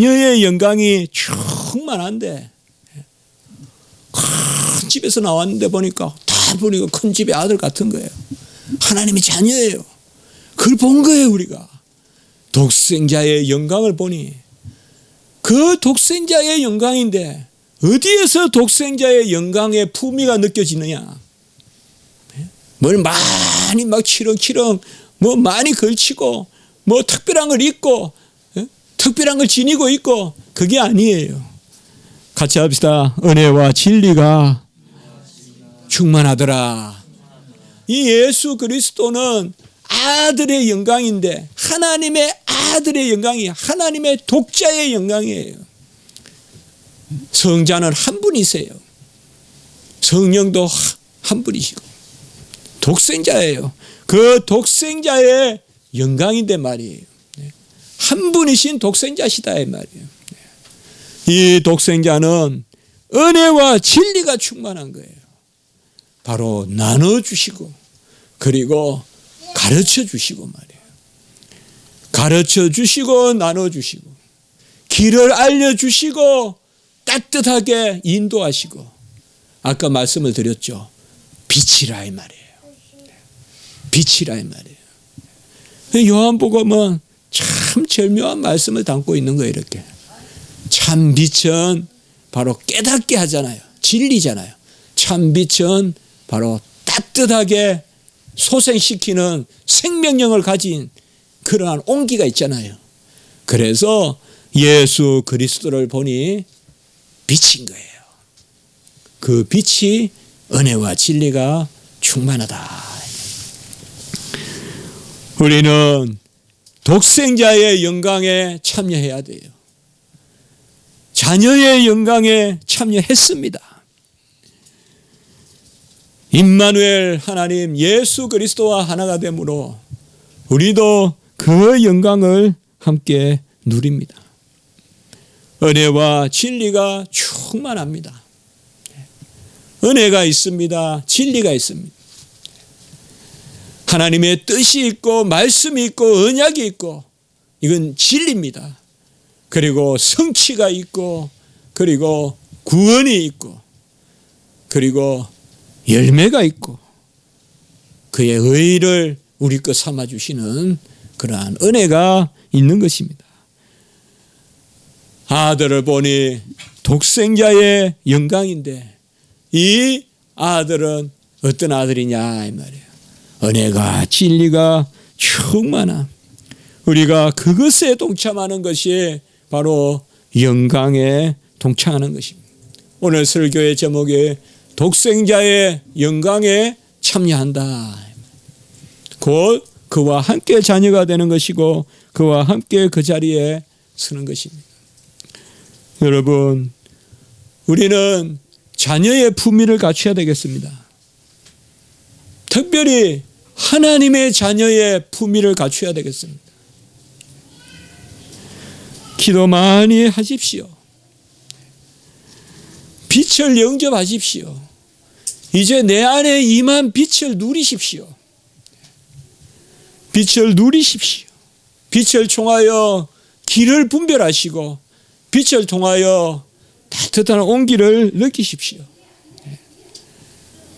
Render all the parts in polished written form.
자녀의 영광이 충만한데 큰 집에서 나왔는데 보니까 다 보니까 큰 집의 아들 같은 거예요. 하나님의 자녀예요. 그걸 본 거예요. 우리가 독생자의 영광을 보니 그 독생자의 영광인데 어디에서 독생자의 영광의 품위가 느껴지느냐. 뭘 많이 막 치렁치렁 뭐 많이 걸치고 뭐 특별한 걸 입고 특별한 걸 지니고 있고 그게 아니에요. 같이 합시다. 은혜와 진리가 충만하더라. 이 예수 그리스도는 아들의 영광인데 하나님의 아들의 영광이 하나님의 독자의 영광이에요. 성자는 한 분이세요. 성령도 한 분이시고 독생자예요. 그 독생자의 영광인데 말이에요. 한 분이신 독생자시다 이 말이에요. 이 독생자는 은혜와 진리가 충만한 거예요. 바로 나눠주시고 그리고 가르쳐 주시고 말이에요. 가르쳐 주시고 나눠주시고 길을 알려주시고 따뜻하게 인도하시고 아까 말씀을 드렸죠. 빛이라 이 말이에요. 빛이라 이 말이에요. 요한복음은 참 절묘한 말씀을 담고 있는 거예요. 이렇게 참 빛은 바로 깨닫게 하잖아요. 진리잖아요. 참 빛은 바로 따뜻하게 소생시키는 생명력을 가진 그러한 온기가 있잖아요. 그래서 예수 그리스도를 보니 빛인 거예요. 그 빛이 은혜와 진리가 충만하다. 우리는 독생자의 영광에 참여해야 돼요. 자녀의 영광에 참여했습니다. 임마누엘 하나님 예수 그리스도와 하나가 되므로 우리도 그 영광을 함께 누립니다. 은혜와 진리가 충만합니다. 은혜가 있습니다. 진리가 있습니다. 하나님의 뜻이 있고 말씀이 있고 언약이 있고 이건 진리입니다. 그리고 성취가 있고 그리고 구원이 있고 그리고 열매가 있고 그의 의를 우리 것 삼아주시는 그러한 은혜가 있는 것입니다. 아들을 보니 독생자의 영광인데 이 아들은 어떤 아들이냐 이 말이에요. 은혜가 진리가 충만함. 우리가 그것에 동참하는 것이 바로 영광에 동참하는 것입니다. 오늘 설교의 제목이 독생자의 영광에 참여한다. 곧 그와 함께 자녀가 되는 것이고 그와 함께 그 자리에 서는 것입니다. 여러분, 우리는 자녀의 품위를 갖춰야 되겠습니다. 특별히 하나님의 자녀의 품위를 갖춰야 되겠습니다. 기도 많이 하십시오. 빛을 영접하십시오. 이제 내 안에 임한 빛을 누리십시오. 빛을 누리십시오. 빛을 통하여 길을 분별하시고 빛을 통하여 따뜻한 온기를 느끼십시오.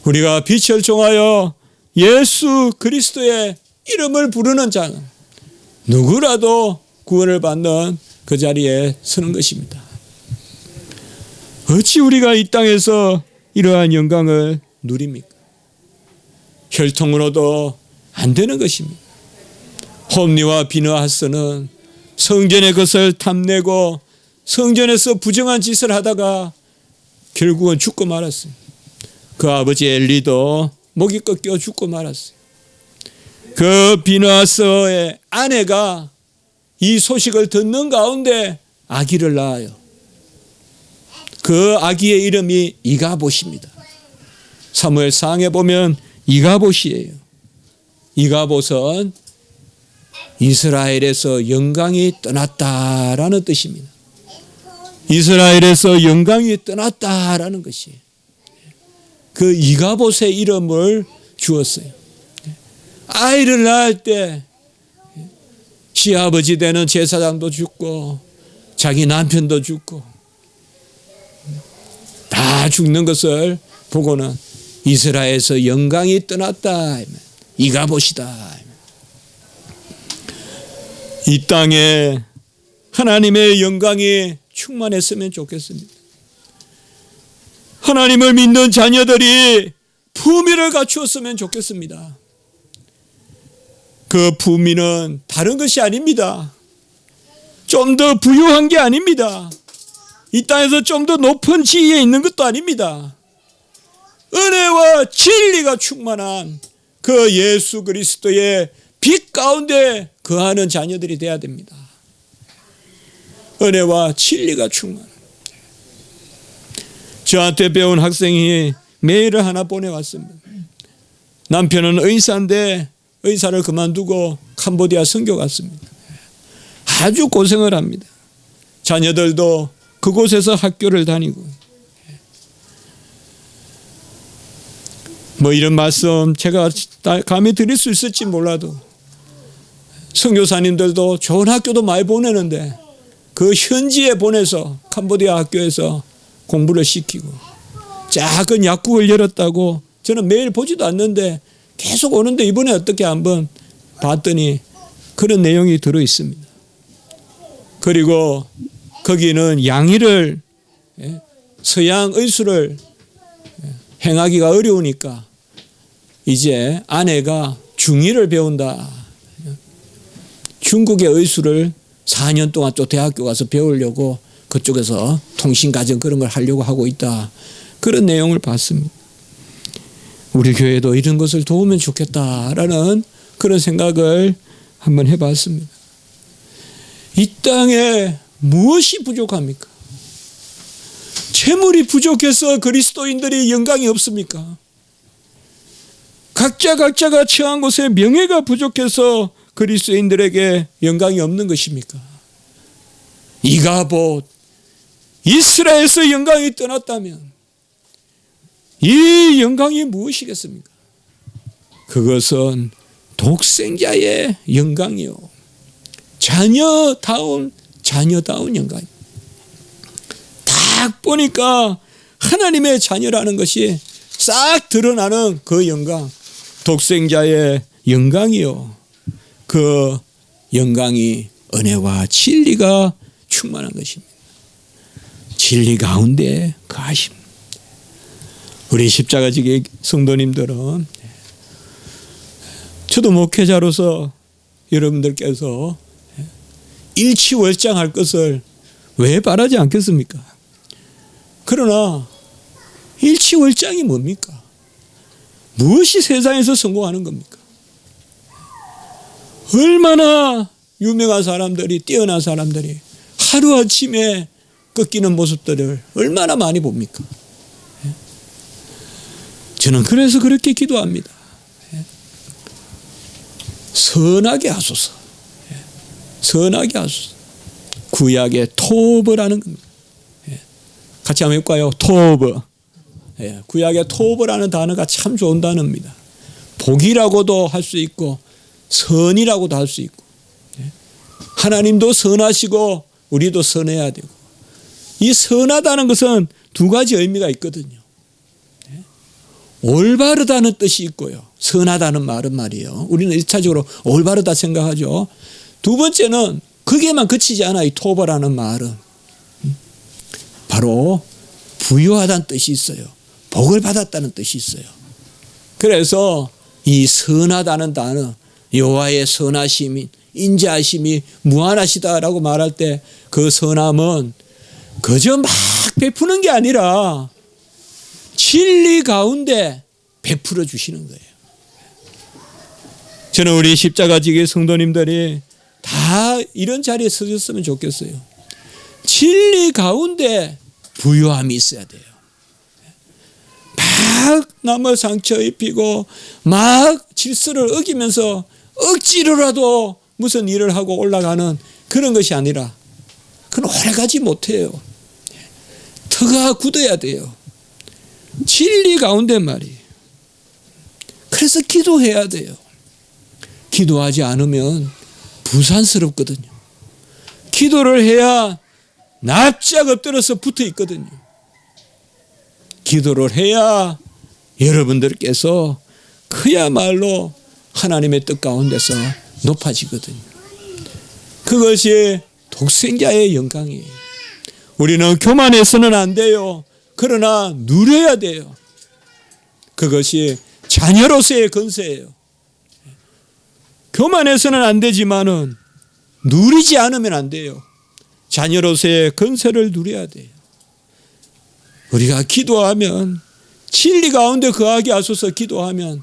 우리가 빛을 통하여 예수 그리스도의 이름을 부르는 자는 누구라도 구원을 받는 그 자리에 서는 것입니다. 어찌 우리가 이 땅에서 이러한 영광을 누립니까? 혈통으로도 안 되는 것입니다. 홈리와 비느하스는 성전의 것을 탐내고 성전에서 부정한 짓을 하다가 결국은 죽고 말았습니다. 그 아버지 엘리도 목이 꺾여 죽고 말았어요. 그 비느하스의 아내가 이 소식을 듣는 가운데 아기를 낳아요. 그 아기의 이름이 이가봇입니다. 사무엘상에 보면 이가봇이에요. 이가봇은 이스라엘에서 영광이 떠났다라는 뜻입니다. 이스라엘에서 영광이 떠났다라는 것이에요. 그 이가봇의 이름을 주었어요. 아이를 낳을 때 시아버지 되는 제사장도 죽고 자기 남편도 죽고 다 죽는 것을 보고는 이스라엘에서 영광이 떠났다. 이가봇이다. 이 땅에 하나님의 영광이 충만했으면 좋겠습니다. 하나님을 믿는 자녀들이 품위를 갖추었으면 좋겠습니다. 그 품위는 다른 것이 아닙니다. 좀 더 부유한 게 아닙니다. 이 땅에서 좀 더 높은 지위에 있는 것도 아닙니다. 은혜와 진리가 충만한 그 예수 그리스도의 빛 가운데 거하는 자녀들이 되어야 됩니다. 은혜와 진리가 충만. 저한테 배운 학생이 메일을 하나 보내왔습니다. 남편은 의사인데 의사를 그만두고 캄보디아 선교 갔습니다. 아주 고생을 합니다. 자녀들도 그곳에서 학교를 다니고. 뭐 이런 말씀 제가 감히 드릴 수 있을지 몰라도 선교사님들도 좋은 학교도 많이 보내는데 그 현지에 보내서 캄보디아 학교에서 공부를 시키고 작은 약국을 열었다고 저는 매일 보지도 않는데 계속 오는데 이번에 어떻게 한번 봤더니 그런 내용이 들어 있습니다. 그리고 거기는 양의를 서양 의술을 행하기가 어려우니까 이제 아내가 중의를 배운다. 중국의 의술을 4년 동안 또 대학교 가서 배우려고 그쪽에서 통신가정 그런 걸 하려고 하고 있다. 그런 내용을 봤습니다. 우리 교회도 이런 것을 도우면 좋겠다라는 그런 생각을 한번 해봤습니다. 이 땅에 무엇이 부족합니까? 재물이 부족해서 그리스도인들이 영광이 없습니까? 각자가 처한 곳에 명예가 부족해서 그리스도인들에게 영광이 없는 것입니까? 이가봇 이스라엘에서 영광이 떠났다면 이 영광이 무엇이겠습니까? 그것은 독생자의 영광이요. 자녀다운 영광. 딱 보니까 하나님의 자녀라는 것이 싹 드러나는 그 영광. 독생자의 영광이요. 그 영광이 은혜와 진리가 충만한 것입니다. 진리 가운데 거하심. 우리 십자가지기 성도님들은 저도 목회자로서 여러분들께서 일치월장할 것을 왜 바라지 않겠습니까? 그러나 일치월장이 뭡니까? 무엇이 세상에서 성공하는 겁니까? 얼마나 유명한 사람들이 뛰어난 사람들이 하루아침에 꺾이는 모습들을 얼마나 많이 봅니까? 저는 그래서 그렇게 기도합니다. 선하게 하소서. 선하게 하소서. 구약의 토브라는 겁니다. 같이 한번 해볼까요? 토브. 구약의 토브라는 단어가 참 좋은 단어입니다. 복이라고도 할 수 있고 선이라고도 할 수 있고 하나님도 선하시고 우리도 선해야 되고 이 선하다는 것은 두 가지 의미가 있거든요. 올바르다는 뜻이 있고요. 선하다는 말은 말이에요. 우리는 1차적으로 올바르다 생각하죠. 두 번째는 거기에만 그치지 않아요. 이 토바라는 말은. 바로 부유하다는 뜻이 있어요. 복을 받았다는 뜻이 있어요. 그래서 이 선하다는 단어, 여호와의 선하심이, 인자하심이 무한하시다라고 말할 때 그 선함은 그저 막 베푸는 게 아니라 진리 가운데 베풀어 주시는 거예요. 저는 우리 십자가지기 성도님들이 다 이런 자리에 서셨으면 좋겠어요. 진리 가운데 부유함이 있어야 돼요. 막 남을 상처 입히고 막 질서를 어기면서 억지로라도 무슨 일을 하고 올라가는 그런 것이 아니라 그건 오래가지 못해요. 터가 굳어야 돼요. 진리 가운데 말이에요. 그래서 기도해야 돼요. 기도하지 않으면 부산스럽거든요. 기도를 해야 납작 엎드려서 붙어 있거든요. 기도를 해야 여러분들께서 그야말로 하나님의 뜻 가운데서 높아지거든요. 그것이 독생자의 영광이에요. 우리는 교만해서는 안 돼요. 그러나 누려야 돼요. 그것이 자녀로서의 건세예요. 교만해서는 안 되지만은 누리지 않으면 안 돼요. 자녀로서의 건세를 누려야 돼요. 우리가 기도하면 진리 가운데 거하게 하소서 기도하면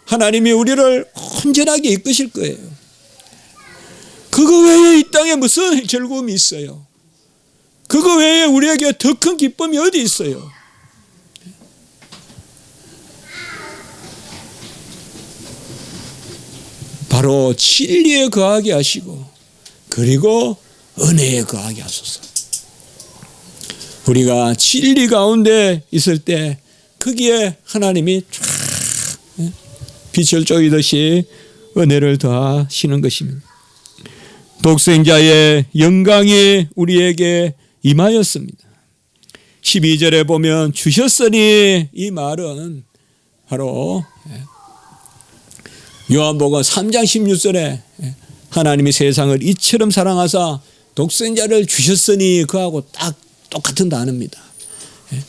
하나님이 우리를 온전하게 이끄실 거예요. 그거 외에 이 땅에 무슨 즐거움이 있어요? 그거 외에 우리에게 더 큰 기쁨이 어디 있어요? 바로 진리에 거하게 하시고 그리고 은혜에 거하게 하소서. 우리가 진리 가운데 있을 때 거기에 하나님이 쫙 빛을 쪼이듯이 은혜를 더하시는 것입니다. 독생자의 영광이 우리에게 임하였습니다. 12절에 보면 주셨으니 이 말은 바로 요한복음 3장 16절에 하나님이 세상을 이처럼 사랑하사 독생자를 주셨으니 그하고 딱 똑같은 단어입니다.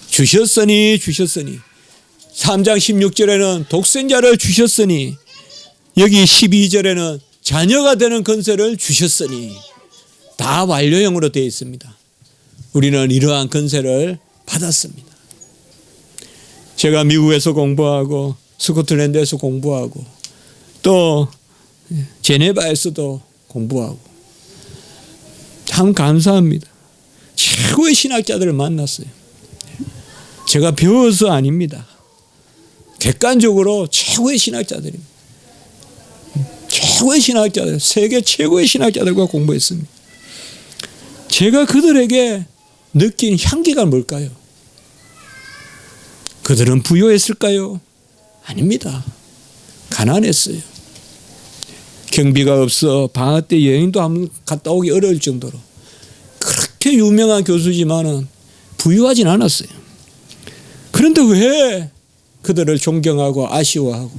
주셨으니 3장 16절에는 독생자를 주셨으니 여기 12절에는 자녀가 되는 건세를 주셨으니 다 완료형으로 되어 있습니다. 우리는 이러한 건세를 받았습니다. 제가 미국에서 공부하고 스코틀랜드에서 공부하고 또 제네바에서도 공부하고 참 감사합니다. 최고의 신학자들을 만났어요. 제가 배워서 아닙니다. 객관적으로 최고의 신학자들입니다. 최고의 신학자들, 세계 최고의 신학자들과 공부했습니다. 제가 그들에게 느낀 향기가 뭘까요? 그들은 부유했을까요? 아닙니다. 가난했어요. 경비가 없어 방학 때 여행도 한번 갔다 오기 어려울 정도로 그렇게 유명한 교수지만은 부유하진 않았어요. 그런데 왜 그들을 존경하고 아쉬워하고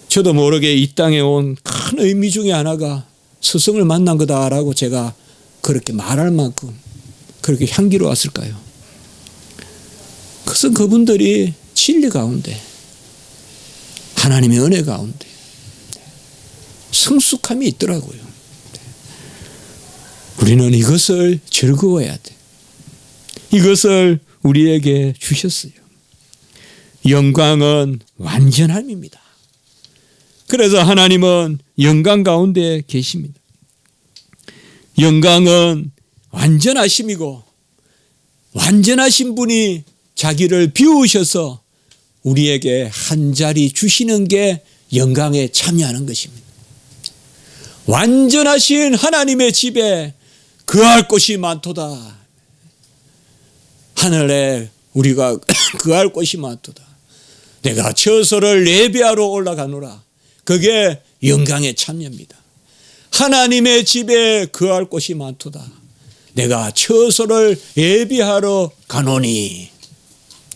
저도 모르게 이 땅에 온 큰 의미 중에 하나가 스승을 만난 거다라고 제가 그렇게 말할 만큼 그렇게 향기로웠을까요? 그것은 그분들이 진리 가운데 하나님의 은혜 가운데 성숙함이 있더라고요. 우리는 이것을 즐거워해야 돼. 이것을 우리에게 주셨어요. 영광은 완전함입니다. 그래서 하나님은 영광 가운데 계십니다. 영광은 완전하심이고 완전하신 분이 자기를 비우셔서 우리에게 한 자리 주시는 게 영광에 참여하는 것입니다. 완전하신 하나님의 집에 거할 곳이 많도다. 하늘에 우리가 거할 곳이 많도다. 내가 처소를 예배하러 올라가노라. 그게 영광의 참여입니다. 하나님의 집에 거할 곳이 많도다. 내가 처소를 예비하러 가노니.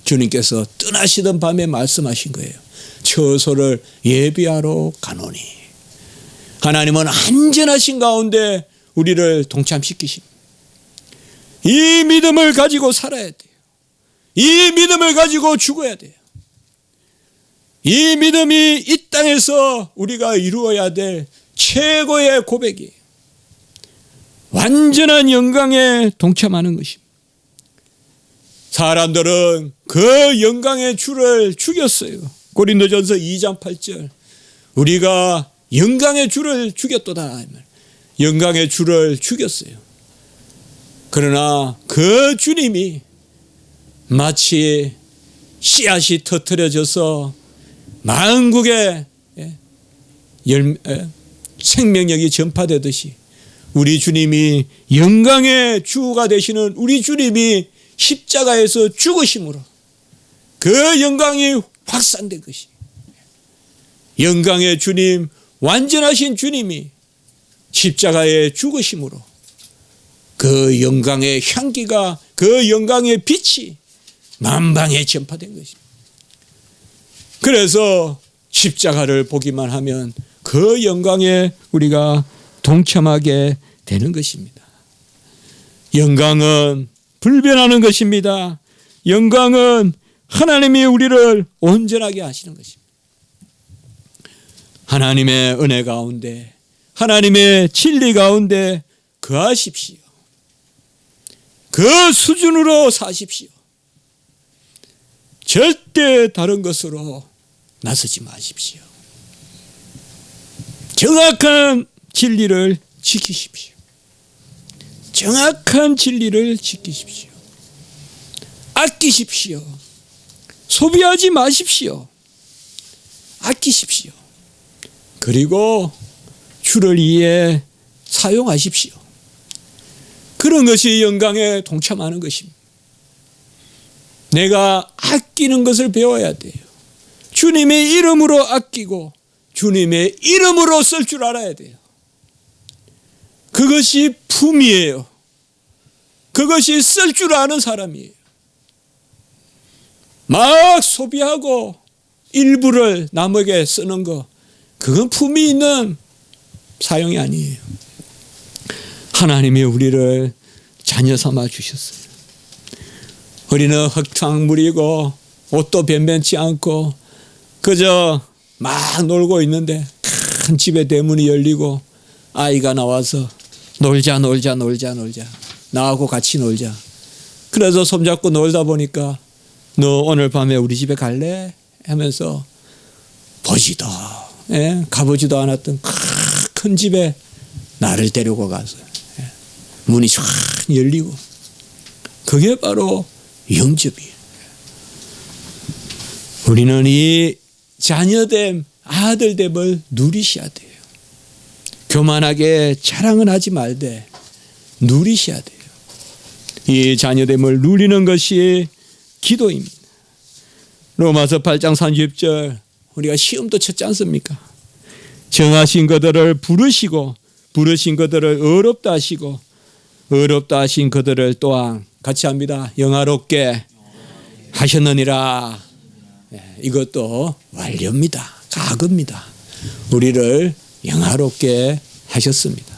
주님께서 떠나시던 밤에 말씀하신 거예요. 처소를 예비하러 가노니. 하나님은 안전하신 가운데 우리를 동참시키십니다. 이 믿음을 가지고 살아야 돼요. 이 믿음을 가지고 죽어야 돼요. 이 믿음이 이 땅에서 우리가 이루어야 될 최고의 고백이에요. 완전한 영광에 동참하는 것입니다. 사람들은 그 영광의 주를 죽였어요. 고린도전서 2장 8절. 우리가 영광의 주를 죽였도다. 영광의 주를 죽였어요. 그러나 그 주님이 마치 씨앗이 터뜨려져서 만국에 생명력이 전파되듯이 우리 주님이 영광의 주가 되시는 우리 주님이 십자가에서 죽으심으로 그 영광이 확산된 것이 영광의 주님, 완전하신 주님이 십자가에 죽으심으로 그 영광의 향기가, 그 영광의 빛이 만방에 전파된 것입니다. 그래서 십자가를 보기만 하면 그 영광에 우리가 동참하게 되는 것입니다. 영광은 불변하는 것입니다. 영광은 하나님이 우리를 온전하게 하시는 것입니다. 하나님의 은혜 가운데, 하나님의 진리 가운데 거하십시오. 그 수준으로 사십시오. 절대 다른 것으로 나서지 마십시오. 정확한 진리를 지키십시오. 정확한 진리를 지키십시오. 아끼십시오. 소비하지 마십시오. 아끼십시오. 그리고 주를 위해 사용하십시오. 그런 것이 영광에 동참하는 것입니다. 내가 아끼는 것을 배워야 돼요. 주님의 이름으로 아끼고 주님의 이름으로 쓸 줄 알아야 돼요. 그것이 품이에요. 그것이 쓸 줄 아는 사람이에요. 막 소비하고 일부를 남에게 쓰는 거, 그건 품이 있는 사용이 아니에요. 하나님이 우리를 자녀 삼아 주셨어요. 우리는 흙탕물이고 옷도 변변치 않고 그저 막 놀고 있는데 큰 집의 대문이 열리고 아이가 나와서 놀자. 나하고 같이 놀자. 그래서 손잡고 놀다 보니까 너 오늘 밤에 우리 집에 갈래? 하면서 보지도 가보지도 않았던 큰 집에 나를 데리고 가서 문이 쫙 열리고, 그게 바로 영접이에요. 우리는 이 자녀됨, 아들됨을 누리셔야 돼요. 교만하게 자랑은 하지 말되 누리셔야 돼요. 이 자녀됨을 누리는 것이 기도입니다. 로마서 8장 30절, 우리가 시험도 쳤지 않습니까? 정하신 것들을 부르시고 부르신 것들을 어렵다 하시고 어렵다 하신 그들을 또한 같이 합니다. 영화롭게 하셨느니라. 이것도 완료입니다. 가급입니다. 우리를 영화롭게 하셨습니다.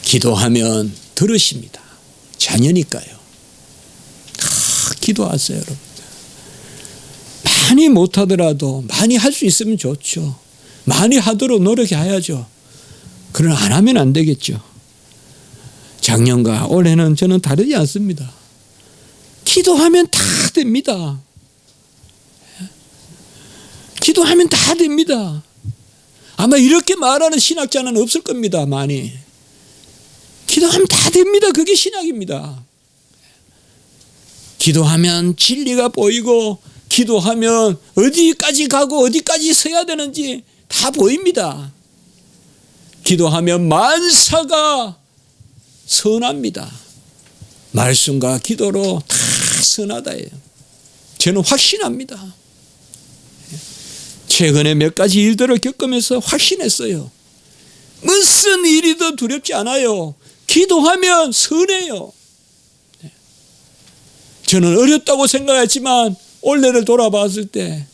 기도하면 들으십니다. 자녀니까요. 기도하세요, 여러분. 많이 못하더라도 많이 할 수 있으면 좋죠. 많이 하도록 노력해야죠. 그러나 안 하면 안 되겠죠. 작년과 올해는 저는 다르지 않습니다. 기도하면 다 됩니다. 기도하면 다 됩니다. 아마 이렇게 말하는 신학자는 없을 겁니다. 많이. 기도하면 다 됩니다. 그게 신학입니다. 기도하면 진리가 보이고 기도하면 어디까지 가고 어디까지 서야 되는지 다 보입니다. 기도하면 만사가 선합니다. 말씀과 기도로 다 선하다예요. 저는 확신합니다. 최근에 몇 가지 일들을 겪으면서 확신했어요. 무슨 일이든 두렵지 않아요. 기도하면 선해요. 저는 어렵다고 생각했지만 올해를 돌아봤을 때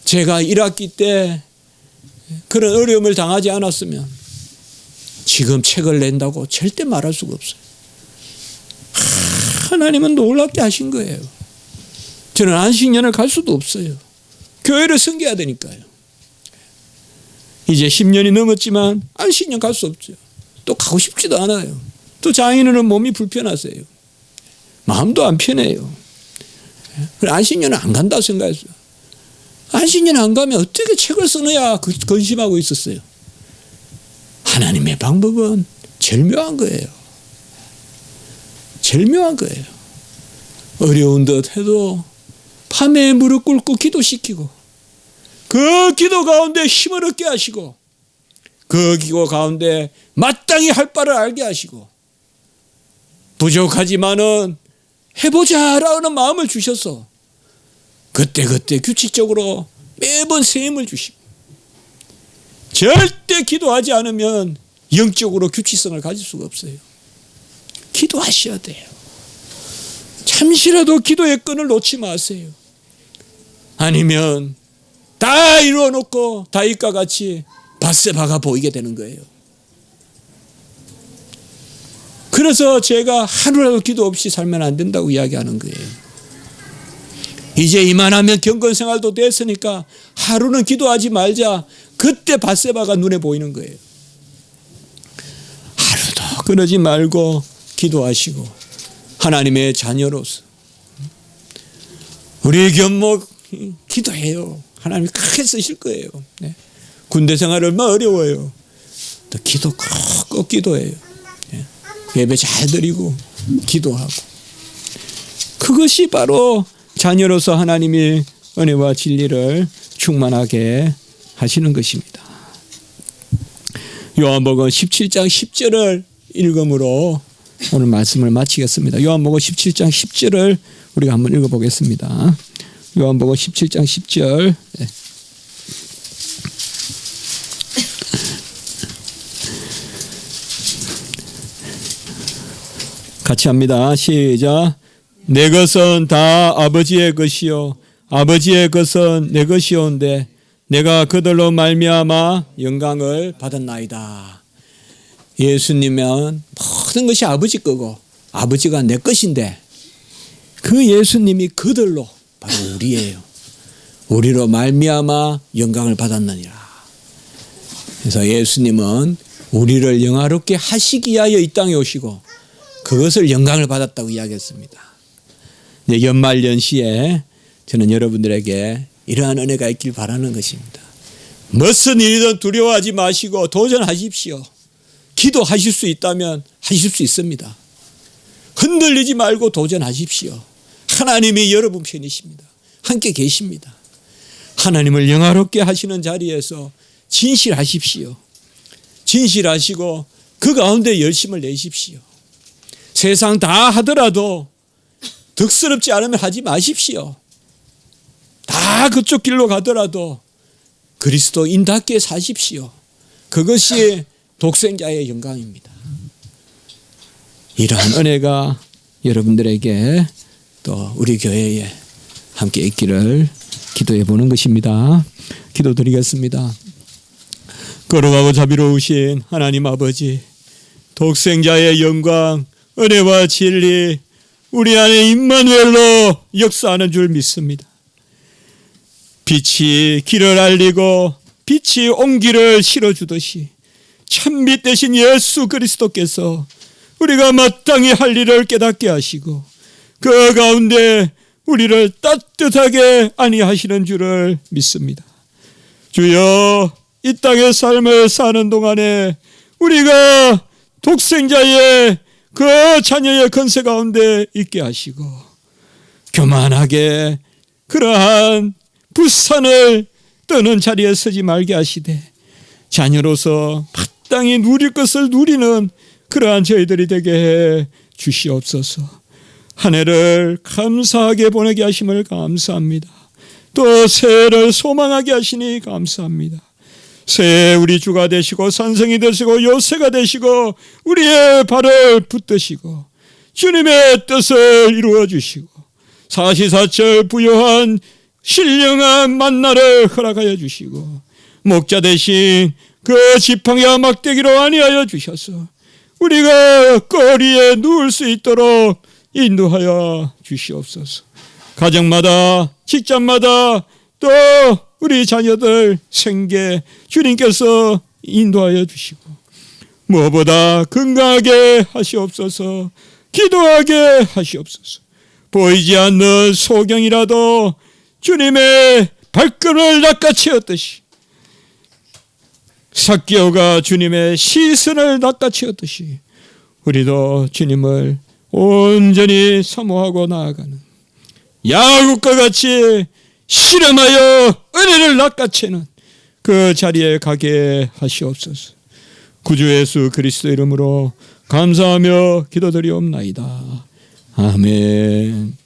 제가 1학기 때 그런 어려움을 당하지 않았으면 지금 책을 낸다고 절대 말할 수가 없어요. 하나님은 놀랍게 하신 거예요. 저는 안식년을 갈 수도 없어요. 교회를 섬겨야 되니까요. 이제 10년이 넘었지만 안식년 갈 수 없죠. 또 가고 싶지도 않아요. 또 장인어른 몸이 불편하세요. 마음도 안 편해요. 안식년은 안 간다고 생각했어요. 안식년 안 가면 어떻게 책을 써내야 근심하고 있었어요. 하나님의 방법은 절묘한 거예요. 절묘한 거예요. 어려운 듯 해도 밤에 무릎 꿇고 기도시키고 그 기도 가운데 힘을 얻게 하시고 그 기도 가운데 마땅히 할 바를 알게 하시고 부족하지만은 해보자라는 마음을 주셔서 그때그때 규칙적으로 매번 새 힘을 주시고 절대 기도하지 않으면 영적으로 규칙성을 가질 수가 없어요. 기도하셔야 돼요. 잠시라도 기도의 끈을 놓지 마세요. 아니면 다 이루어놓고 다윗과 같이 밧세바가 보이게 되는 거예요. 그래서 제가 하루라도 기도 없이 살면 안 된다고 이야기하는 거예요. 이제 이만하면 경건생활도 됐으니까 하루는 기도하지 말자. 그때 밧세바가 눈에 보이는 거예요. 하루도 그러지 말고 기도하시고 하나님의 자녀로서 우리 견목 기도해요. 하나님이 크게 쓰실 거예요. 네. 군대 생활 얼마나 어려워요. 또 기도 꼭 기도해요. 네. 예배 잘 드리고 기도하고 그것이 바로 자녀로서 하나님이 은혜와 진리를 충만하게 하시는 것입니다. 요한복음 17장 10절을 읽음으로 오늘 말씀을 마치겠습니다. 요한복음 17장 10절을 우리가 한번 읽어보겠습니다. 요한복음 17장 10절. 네. 같이 합니다. 시작. 내 것은 다 아버지의 것이요 아버지의 것은 내 것이온데 내가 그들로 말미암아 영광을 받았나이다. 예수님은 모든 것이 아버지 거고 아버지가 내 것인데 그 예수님이 그들로 바로 우리예요. 우리로 말미암아 영광을 받았느니라. 그래서 예수님은 우리를 영화롭게 하시기 위하여 이 땅에 오시고 그것을 영광을 받았다고 이야기했습니다. 연말연시에 저는 여러분들에게 이러한 은혜가 있길 바라는 것입니다. 무슨 일이든 두려워하지 마시고 도전하십시오. 기도하실 수 있다면 하실 수 있습니다. 흔들리지 말고 도전하십시오. 하나님이 여러분 편이십니다. 함께 계십니다. 하나님을 영화롭게 하시는 자리에서 진실하십시오. 진실하시고 그 가운데 열심을 내십시오. 세상 다 하더라도 득스럽지 않으면 하지 마십시오. 다 그쪽 길로 가더라도 그리스도인답게 사십시오. 그것이 독생자의 영광입니다. 이러한 은혜가 여러분들에게 또 우리 교회에 함께 있기를 기도해 보는 것입니다. 기도드리겠습니다. 거룩하고 자비로우신 하나님 아버지, 독생자의 영광, 은혜와 진리 우리 안에 임마누엘로 역사하는 줄 믿습니다. 빛이 길을 알리고 빛이 온 길을 실어주듯이 참빛 되신 예수 그리스도께서 우리가 마땅히 할 일을 깨닫게 하시고 그 가운데 우리를 따뜻하게 안위하시는 줄을 믿습니다. 주여, 이 땅의 삶을 사는 동안에 우리가 독생자의 그 자녀의 권세 가운데 있게 하시고 교만하게 그러한 불산을 떠는 자리에 서지 말게 하시되 자녀로서 마땅히 누릴 것을 누리는 그러한 저희들이 되게 해 주시옵소서. 한 해를 감사하게 보내게 하심을 감사합니다. 또 새해를 소망하게 하시니 감사합니다. 새해 우리 주가 되시고 선생이 되시고 요새가 되시고 우리의 발을 붙드시고 주님의 뜻을 이루어 주시고 사시사철 부요한 신령한 만나를 허락하여 주시고 목자 대신 그 지팡이와 막대기로 안위하여 주셔서 우리가 거리에 누울 수 있도록 인도하여 주시옵소서. 가정마다 직장마다 또 우리 자녀들 생계 주님께서 인도하여 주시고 무엇보다 건강하게 하시옵소서. 기도하게 하시옵소서. 보이지 않는 소경이라도 주님의 발걸음을 낚아채었듯이 삭개오가 주님의 시선을 낚아채었듯이 우리도 주님을 온전히 사모하고 나아가는 야곱과 같이 실험하여 은혜를 낚아채는 그 자리에 가게 하시옵소서. 구주 예수 그리스도 이름으로 감사하며 기도드리옵나이다. 아멘.